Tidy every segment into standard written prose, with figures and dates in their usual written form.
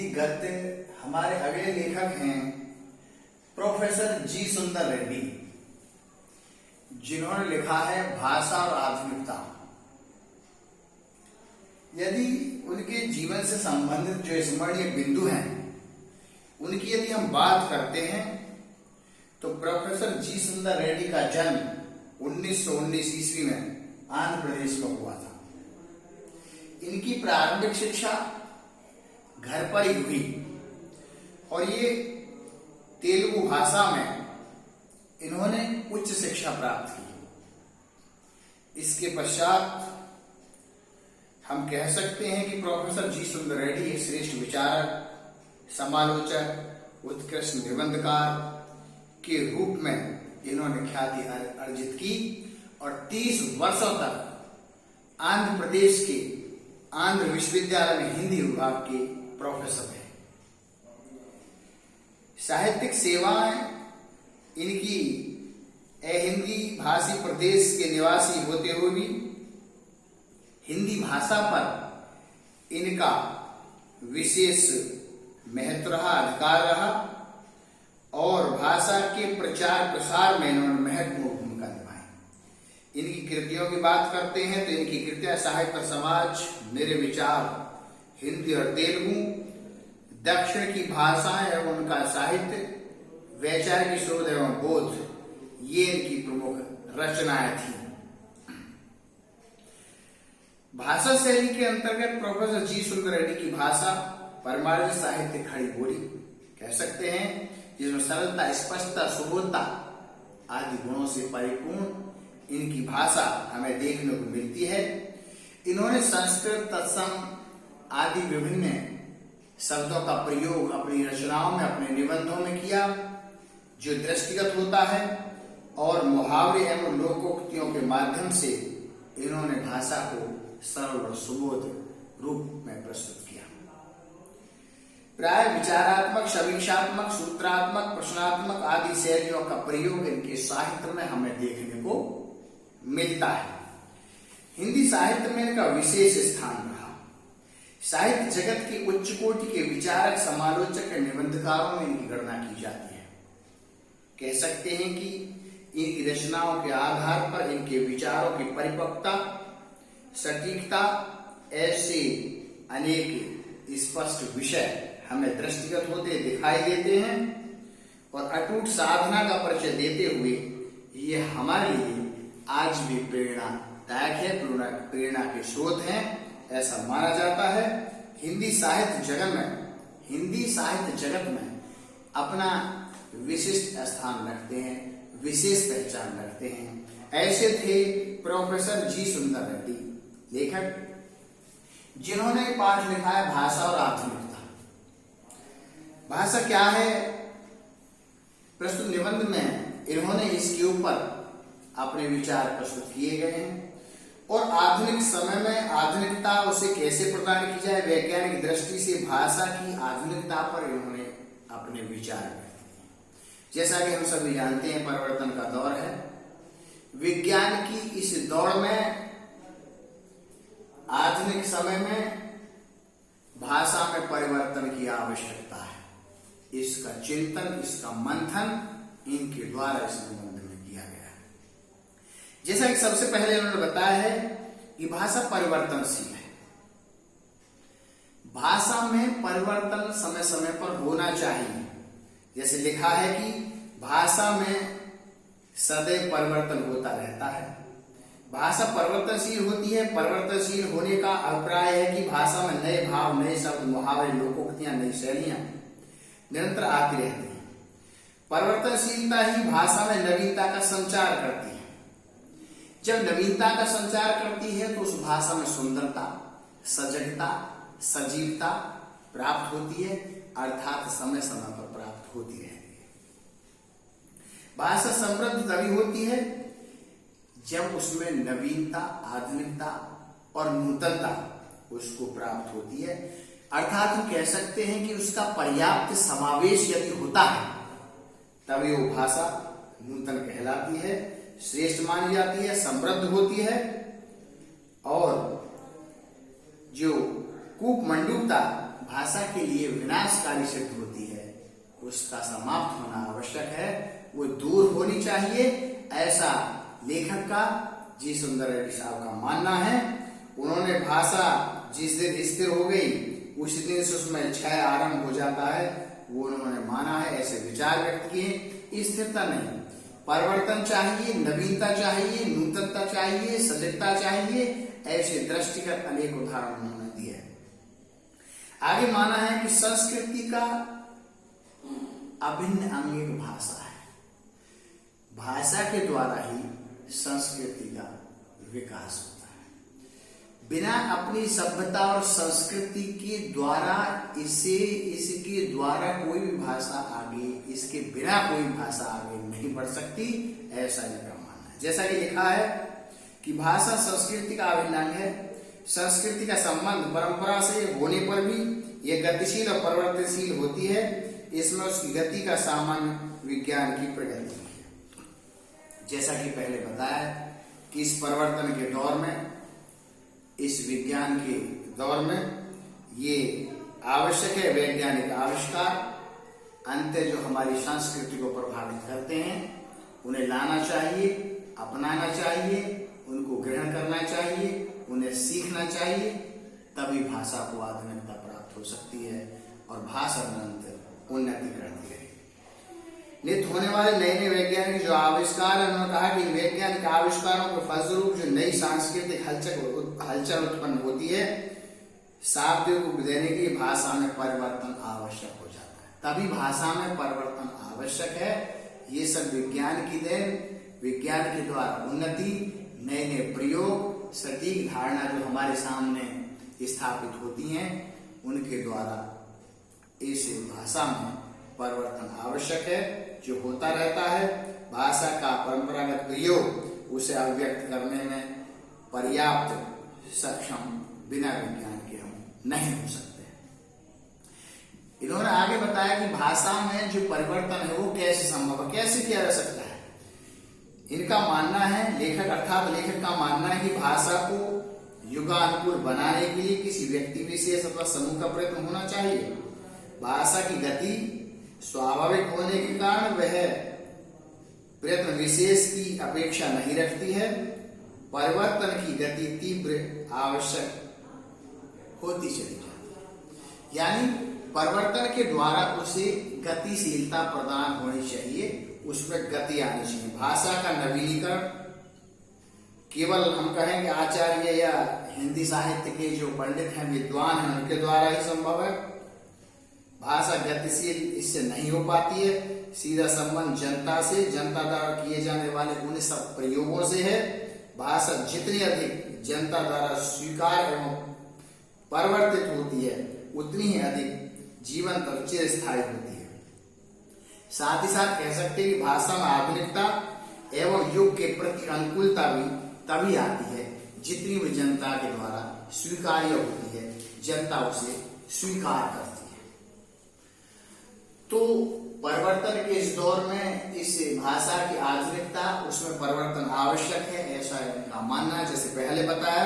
हिंदी गद्य हमारे अगले लेखक हैं प्रोफेसर जी सुंदर रेड्डी, जिन्होंने लिखा है भाषा और आधुनिकता। यदि उनके जीवन से संबंधित जो स्मरणीय बिंदु हैं उनकी यदि हम बात करते हैं तो प्रोफेसर जी सुंदर रेड्डी का जन्म 1919 ईस्वी में आंध्र प्रदेश में हुआ था। इनकी प्रारंभिक शिक्षा घर पर ही हुई और ये तेलुगु भाषा में इन्होंने उच्च शिक्षा प्राप्त की। इसके पश्चात हम कह सकते हैं कि प्रोफेसर जी सुंदर रेड्डी एक श्रेष्ठ विचारक, समालोचक, उत्कृष्ट निबंधकार के रूप में इन्होंने ख्याति अर्जित की और 30 वर्षों तक आंध्र प्रदेश के आंध्र विश्वविद्यालय में हिंदी विभाग के प्रोफेसर हैं। साहित्यिक सेवाएं इनकी हिंदी भाषी प्रदेश के निवासी होते हुए भी हिंदी भाषा पर इनका विशेष महत्व रहा, अधिकार रहा और भाषा के प्रचार प्रसार में इन्होंने महत्वपूर्ण भूमिका निभाई। इनकी कृतियों की बात करते हैं तो इनकी कृतियां साहित्य और समाज, मेरे विचार, हिंदी और तेलुगु, दक्षिण की भाषाएं एवं उनका साहित्य, वैचारिक शोध एवं बोध, ये इनकी प्रमुख रचनाएं थी। भाषा शैली के अंतर्गत प्रोफेसर जी सुंदर रेड्डी की भाषा परमार्जित साहित्य खड़ी बोली कह सकते हैं, जिसमें सरलता, स्पष्टता, सुबोधता आदि गुणों से परिपूर्ण इनकी भाषा हमें देखने को मिलती है। इन्होंने संस्कृत, तत्सम आदि विभिन्न शब्दों का प्रयोग अपनी रचनाओं में, अपने निबंधों में किया, जो दृष्टिगत होता है और मुहावरे एवं लोकोक्तियों के माध्यम से इन्होंने भाषा को सरल और सुबोध रूप में प्रस्तुत किया। प्राय विचारात्मक, समीक्षात्मक, सूत्रात्मक, प्रश्नात्मक आदि शैलियों का प्रयोग इनके साहित्य में हमें देखने को मिलता है। हिंदी साहित्य में इनका विशेष स्थान रहा। साहित्य जगत के उच्च कोटि के विचारक, समालोचक, निबंधकारों में इनकी गणना की जाती है। कह सकते हैं कि इनकी रचनाओं के आधार पर इनके विचारों की परिपक्वता, सटीकता, ऐसे अनेक स्पष्ट विषय हमें दृष्टिगत होते दिखाई देते हैं और अटूट साधना का परिचय देते हुए ये हमारे लिए आज भी प्रेरणादायक है, प्रेरणा के स्रोत हैं, ऐसा माना जाता है। हिंदी साहित्य जगत में अपना विशिष्ट स्थान रखते हैं, विशेष पहचान रखते हैं। ऐसे थे प्रोफेसर जी सुंदर रेड्डी, लेखक, जिन्होंने पाठ लिखा है भाषा और आधुनिकता। भाषा क्या है? प्रस्तुत निबंध में इन्होंने इसके ऊपर अपने विचार प्रस्तुत किए गए हैं और आधुनिक समय में आधुनिकता उसे कैसे प्रदान की जाए, वैज्ञानिक दृष्टि से भाषा की आधुनिकता पर इन्होंने अपने विचार व्यक्त किए। जैसा कि हम सभी जानते हैं, परिवर्तन का दौर है। विज्ञान की इस दौड़ में आधुनिक समय में भाषा में परिवर्तन की आवश्यकता है। इसका चिंतन, इसका मंथन इनके द्वारा इस निबंध में किया गया है। जैसा कि सबसे पहले उन्होंने बताया है कि भाषा परिवर्तनशील है। भाषा में परिवर्तन समय समय पर होना चाहिए। जैसे लिखा है कि भाषा में सदैव परिवर्तन होता रहता है। भाषा परिवर्तनशील होती है। परिवर्तनशील होने का अभिप्राय है कि भाषा में नए भाव, नए शब्द, मुहावरे, लोकोक्तियां, नई शैलियां निरंतर आती रहती है। परिवर्तनशीलता ही भाषा में नवीनता का संचार करती है। जब नवीनता का संचार करती है तो उस भाषा में सुंदरता, सजगता, सजीवता प्राप्त होती है, अर्थात समय समय पर प्राप्त होती रहती है। भाषा समृद्ध तभी होती है जब उसमें नवीनता, आधुनिकता और नूतनता उसको प्राप्त होती है। अर्थात हम कह सकते हैं कि उसका पर्याप्त समावेश यदि होता है तभी वो भाषा नूतन कहलाती है, श्रेष्ठ मानी जाती है, समृद्ध होती है और जो कूप मंडूकता भाषा के लिए विनाशकारी सिद्ध होती है उसका समाप्त होना आवश्यक है, वो दूर होनी चाहिए, ऐसा लेखक का जी सुंदर रेड्डी साहब का मानना है। उन्होंने भाषा जिस दिन स्थिर हो गई उस दिन से उसमें क्षय आरंभ हो जाता है, वो उन्होंने माना है, ऐसे विचार व्यक्त किए। स्थिरता नहीं, परिवर्तन चाहिए, नवीनता चाहिए, नूतनता चाहिए, सजगता चाहिए, ऐसे दृष्टिगत अनेक उदाहरण उन्होंने दिए हैं। आगे माना है कि संस्कृति का अभिन्न अंग एक भाषा है, भाषा के द्वारा ही संस्कृति का विकास होता है। बिना अपनी सभ्यता और संस्कृति के द्वारा इसके द्वारा कोई भी भाषा आगे, इसके बिना कोई भाषा आगे नहीं बढ़ सकती, ऐसा इनका मानना है। जैसा कि लिखा है कि भाषा संस्कृति का अभिन्न अंग है, संस्कृति का संबंध परंपरा से होने पर भी यह गतिशील और परिवर्तनशील होती है, इसमें उसकी गति का सामान्य विज्ञान की प्रगति है। जैसा कि पहले बताया कि इस परिवर्तन के दौर में, इस विज्ञान के दौर में ये आवश्यक है वैज्ञानिक आविष्कार, अंत जो हमारी संस्कृति को प्रभावित करते हैं उन्हें लाना चाहिए, अपनाना चाहिए, उनको ग्रहण करना चाहिए, उन्हें सीखना चाहिए, तभी भाषा को आधुनिकता प्राप्त हो सकती है और भाषा निरंतर उन्नति करती है। नित्य होने वाले नए नए वैज्ञानिक जो आविष्कार है, उन्होंने कहा कि वैज्ञानिक आविष्कारों के फलस्वरूप जो नई सांस्कृतिक हलचल उत्पन्न होती है, शाब्द को देने के लिए भाषा में परिवर्तन आवश्यक हो जाता है, तभी भाषा में परिवर्तन आवश्यक है। ये सब विज्ञान की देन, विज्ञान के द्वारा उन्नति, नए नए प्रयोग, सटीक धारणा जो हमारे सामने स्थापित होती हैं, उनके द्वारा इस भाषा में परिवर्तन आवश्यक है, जो होता रहता है। भाषा का परंपरागत प्रयोग उसे अभिव्यक्त करने में पर्याप्त सक्षम बिना विज्ञान के हम नहीं हो सकते। इन्होंने आगे बताया कि भाषा में जो परिवर्तन है वो कैसे संभव है, कैसे किया जा सकता है। इनका मानना है, लेखक अर्थात लेखक का मानना है कि भाषा को युगानुकूल बनाने के लिए किसी व्यक्ति विशेष अथवा समूह का प्रयत्न होना चाहिए। भाषा की गति स्वाभाविक होने के कारण वह प्रयत्न विशेष की अपेक्षा नहीं रखती है। परिवर्तन की गति तीव्र आवश्यक होती चली जाती है, यानी परिवर्तन के द्वारा उसे गतिशीलता प्रदान होनी चाहिए, उसमें गति आनी चाहिए। भाषा का नवीनीकरण केवल हम कहेंगे आचार्य या हिंदी साहित्य के जो पंडित हैं, विद्वान हैं, उनके द्वारा ही संभव है। भाषा गतिशील इससे नहीं हो पाती है। सीधा संबंध जनता से, जनता द्वारा किए जाने वाले उन सब प्रयोगों से है। भाषा जितनी अधिक जनता द्वारा स्वीकार एवं परिवर्तित होती है, उतनी ही अधिक जीवंत और चिरस्थायी होती है। साथ ही साथ कह सकते हैं कि भाषा में आधुनिकता एवं युग के प्रति अनुकूलता भी तभी आती है जितनी भी जनता के द्वारा स्वीकार्य होती है, जनता उसे स्वीकार करती है। तो परिवर्तन के इस दौर में इस भाषा की आधुनिकता, उसमें परिवर्तन आवश्यक है, ऐसा इनका मानना है। जैसे पहले बताया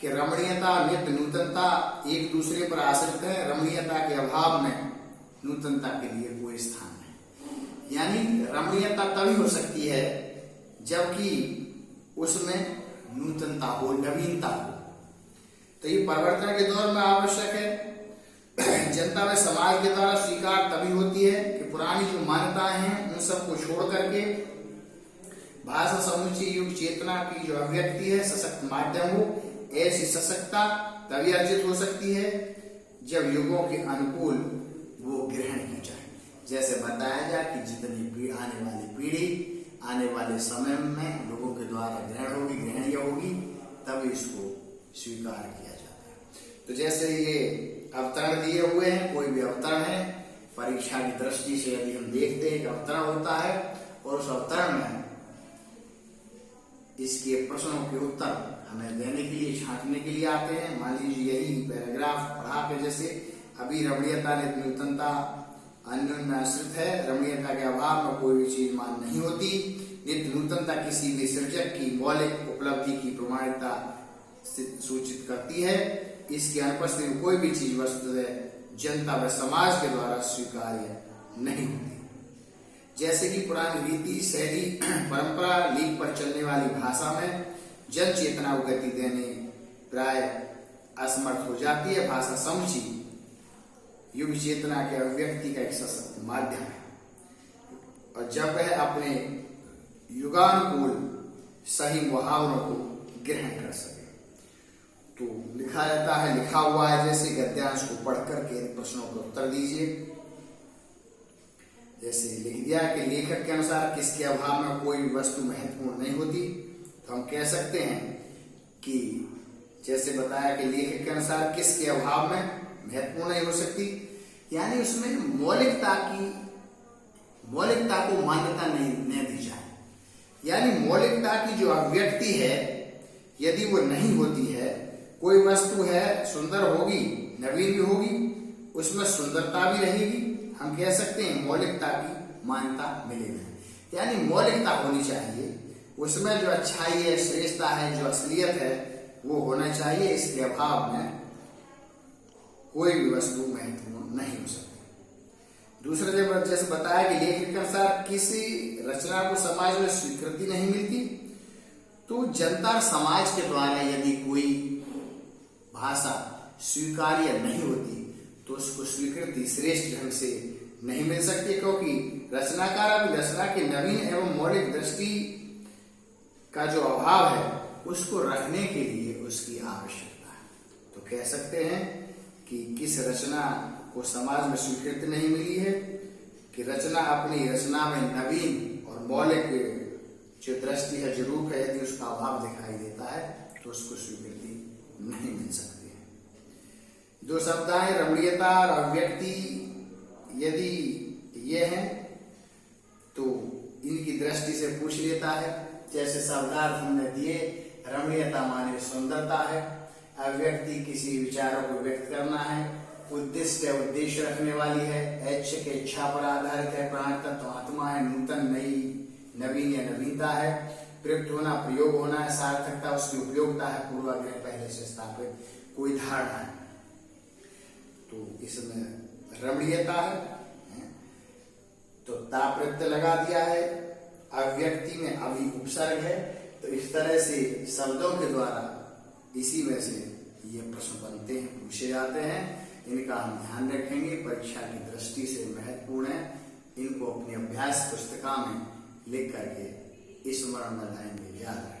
कि रमणीयता, नित्य नूतनता एक दूसरे पर आश्रित है। रमणीयता के अभाव में नूतनता के लिए कोई स्थान नहीं, यानी रमणीयता तभी हो सकती है जबकि उसमें नूतनता हो, नवीनता हो। तो ये परिवर्तन के दौर में आवश्यक है। जनता में समाज के द्वारा स्वीकार तभी होती है कि पुरानी जो मान्यताएं हैं उन सबको छोड़ करके भाषा समूची युग चेतना की जो अभिव्यक्ति है, सशक्त माध्यम हो। ऐसी सशक्तता तभी अर्जित हो सकती है जब युगों के अनुकूल वो ग्रहण की जाए। जैसे बताया जाए कि जितनी आने वाली पीढ़ी, आने वाले समय में लोगों के द्वारा ग्रहण होगी, ग्रहणीय होगी, तभी इसको स्वीकार किया जाता है। तो जैसे ये अवतरण दिए हुए हैं, कोई भी अवतरण है, परीक्षा की दृष्टि से यदि हम देखते हैं कि अवतरण होता है और उस अवतरण में इसके प्रश्नों के उत्तर हमें देने के लिए, छांटने के लिए आते हैं। मान लीजिए यही पैराग्राफ पढ़ा के, जैसे अभी रमणीयता ने नूतनता अन्योन्य आश्रित है, रमणीयता के अभाव में कोई भी चीज मान नहीं होती। नित्य नूतनता किसी भी सृजक की मौलिक उपलब्धि की प्रमाणिकता सूचित करती है। इसकी अनुपस्थिति में कोई भी चीज वस्तु जनता व समाज के द्वारा स्वीकार्य नहीं होती। जैसे कि पुरानी रीति, शैली, परंपरा, लीक पर चलने वाली भाषा में जन चेतना को गति देने प्राय असमर्थ हो जाती है। भाषा समझी युग चेतना के अभिव्यक्ति का एक सशक्त माध्यम है, और जब वह अपने युगानुकूल सही मुहावरों को ग्रहण कर सके। तो लिखा रहता है, लिखा हुआ है जैसे गद्यांश को पढ़ करके प्रश्नों का उत्तर दीजिए। जैसे लिख दिया कि लेखक के अनुसार किसके अभाव में कोई भी वस्तु महत्वपूर्ण नहीं होती, तो हम कह सकते हैं कि जैसे बताया कि लेखक के अनुसार किसके अभाव में महत्वपूर्ण नहीं हो सकती, यानी उसमें मौलिकता को मान्यता नहीं दी जाए। यानी मौलिकता की जो अभिव्यक्ति है, यदि वो नहीं होती है, कोई वस्तु है सुंदर होगी, नवीन भी होगी, उसमें सुंदरता भी रहेगी, हम कह सकते हैं मौलिकता की मान्यता मिलेगी। यानी मौलिकता होनी चाहिए, उसमें जो अच्छाई है, श्रेष्ठता है, जो असलियत है वो होना चाहिए। इसके अभाव में कोई भी वस्तु महत्वपूर्ण नहीं हो सकती। दूसरा जब जैसे बताया कि लेखक के अनुसार किसी रचना को समाज में स्वीकृति नहीं मिलती, तो जनता और समाज के द्वारा यदि कोई भाषा स्वीकार्य नहीं होती तो उसको स्वीकृति श्रेष्ठ ढंग से नहीं मिल सकती, क्योंकि रचनाकार अपनी रचना के नवीन एवं मौलिक दृष्टि का जो अभाव है उसको रखने के लिए उसकी आवश्यकता है। तो कह सकते हैं कि किस रचना को समाज में स्वीकृति नहीं मिली है कि रचना अपनी रचना में नवीन और मौलिक जो दृष्टि है, जो रूप है, यदि उसका अभाव दिखाई देता है तो उसको स्वीकृति नहीं मिल सकती है। दो शब्द हैं रमणीयता और अभिव्यक्ति, यदि ये हैं तो इनकी दृष्टि से पूछ लेता है। जैसे शब्दार्थ हमने दिए, रमणीयता माने सुंदरता है, अभिव्यक्ति किसी विचारों को व्यक्त करना है, उद्देश्य उद्देश्य रखने वाली है, ऐच्छिक इच्छा पर आधारित है, प्राण तत्व आत्मा है, नूतन नई नवीन या नवीनता है, प्रयुक्त होना प्रयोग होना है, सार्थकता उसकी उपयोगिता है, पूर्वाग्रह पहले से स्थापित कोई धारणा है। तो इसमें रमणीयता है, तो ता प्रत्यय लगा दिया है, अभिव्यक्ति में अभी उपसर्ग है। तो इस तरह से शब्दों के द्वारा इसी में से ये प्रश्न बनते हैं, पूछे जाते हैं। इनका हम ध्यान रखेंगे, परीक्षा की दृष्टि से महत्वपूर्ण है। इनको अपनी अभ्यास पुस्तिका में लिख करके स्मरण में लाएंगे, याद रखेंगे।